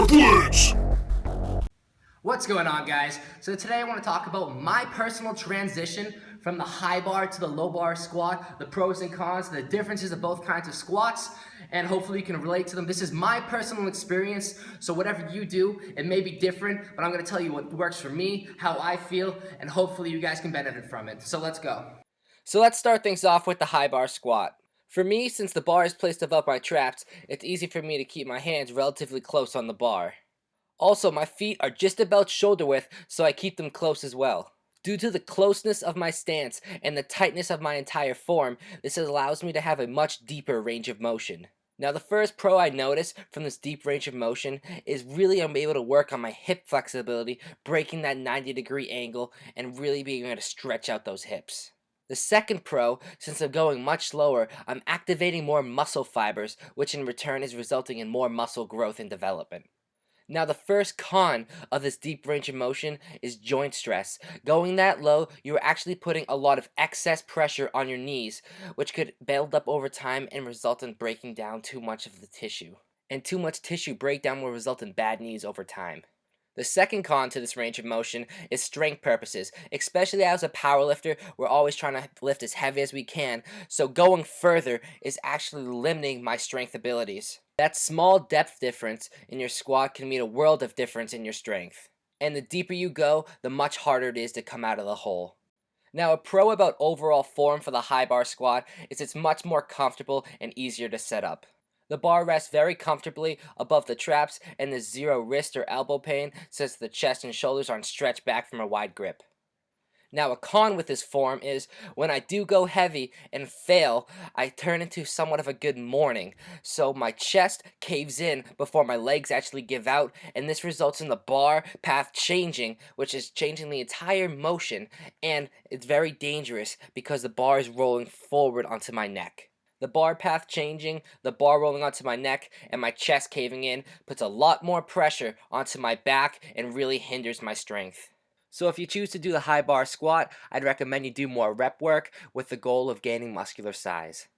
glitch! What's going on, guys? So today I want to talk about my personal transition from the high bar to the low bar squat, the pros and cons, the differences of both kinds of squats, and hopefully you can relate to them. This is my personal experience, so whatever you do, it may be different, but I'm going to tell you what works for me, how I feel, and hopefully you guys can benefit from it. So let's go. So let's start things off with the high bar squat. For me, since the bar is placed above my traps, it's easy for me to keep my hands relatively close on the bar. Also, my feet are just about shoulder width, so I keep them close as well. Due to the closeness of my stance and the tightness of my entire form, this allows me to have a much deeper range of motion. Now, the first pro I notice from this deep range of motion is really I'm able to work on my hip flexibility, breaking that 90-degree angle, and really being able to stretch out those hips. The second pro, since I'm going much slower, I'm activating more muscle fibers, which in return is resulting in more muscle growth and development. Now, the first con of this deep range of motion is joint stress. Going that low, you're actually putting a lot of excess pressure on your knees, which could build up over time and result in breaking down too much of the tissue. And too much tissue breakdown will result in bad knees over time. The second con to this range of motion is strength purposes. Especially as a powerlifter, we're always trying to lift as heavy as we can, so going further is actually limiting my strength abilities. That small depth difference in your squat can mean a world of difference in your strength. And the deeper you go, the much harder it is to come out of the hole. Now, a pro about overall form for the high bar squat is it's much more comfortable and easier to set up. The bar rests very comfortably above the traps, and there's zero wrist or elbow pain since the chest and shoulders aren't stretched back from a wide grip. Now, a con with this form is when I do go heavy and fail, I turn into somewhat of a good morning. So my chest caves in before my legs actually give out, and this results in the bar path changing, which is changing the entire motion, and it's very dangerous because the bar is rolling forward onto my neck. The bar path changing, the bar rolling onto my neck, and my chest caving in puts a lot more pressure onto my back and really hinders my strength. So if you choose to do the high bar squat, I'd recommend you do more rep work with the goal of gaining muscular size.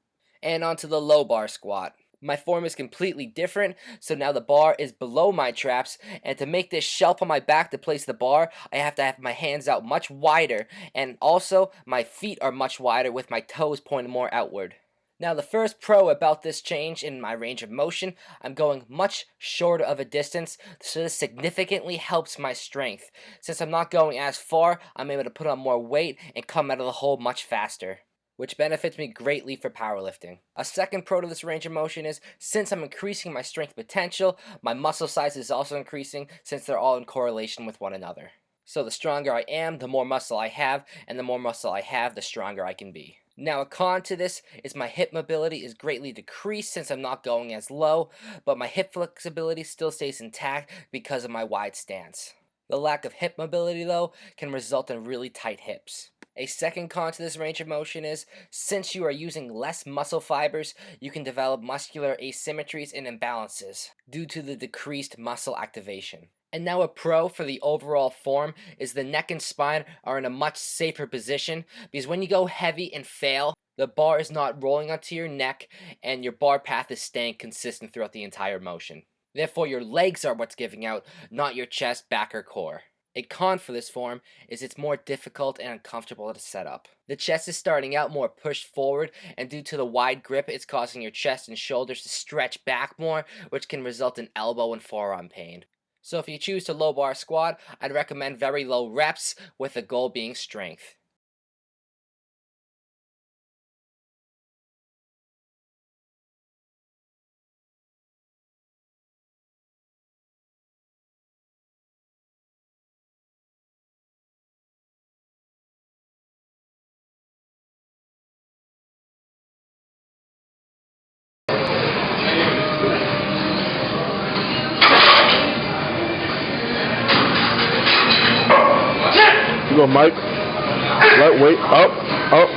And onto the low bar squat. My form is completely different, so now the bar is below my traps, and to make this shelf on my back to place the bar, I have to have my hands out much wider, and also my feet are much wider with my toes pointing more outward. Now, the first pro about this change in my range of motion, I'm going much shorter of a distance, so this significantly helps my strength. Since I'm not going as far, I'm able to put on more weight and come out of the hole much faster, which benefits me greatly for powerlifting. A second pro to this range of motion is, since I'm increasing my strength potential, my muscle size is also increasing since they're all in correlation with one another. So the stronger I am, the more muscle I have, and the more muscle I have, the stronger I can be. Now, a con to this is my hip mobility is greatly decreased since I'm not going as low, but my hip flexibility still stays intact because of my wide stance. The lack of hip mobility, though, can result in really tight hips. A second con to this range of motion is, since you are using less muscle fibers, you can develop muscular asymmetries and imbalances due to the decreased muscle activation. And now a pro for the overall form is the neck and spine are in a much safer position because when you go heavy and fail, the bar is not rolling onto your neck and your bar path is staying consistent throughout the entire motion. Therefore, your legs are what's giving out, not your chest, back, or core. A con for this form is it's more difficult and uncomfortable to set up. The chest is starting out more pushed forward, and due to the wide grip, it's causing your chest and shoulders to stretch back more, which can result in elbow and forearm pain. So if you choose to low bar squat, I'd recommend very low reps with the goal being strength. You go, Mike. Lightweight. Up.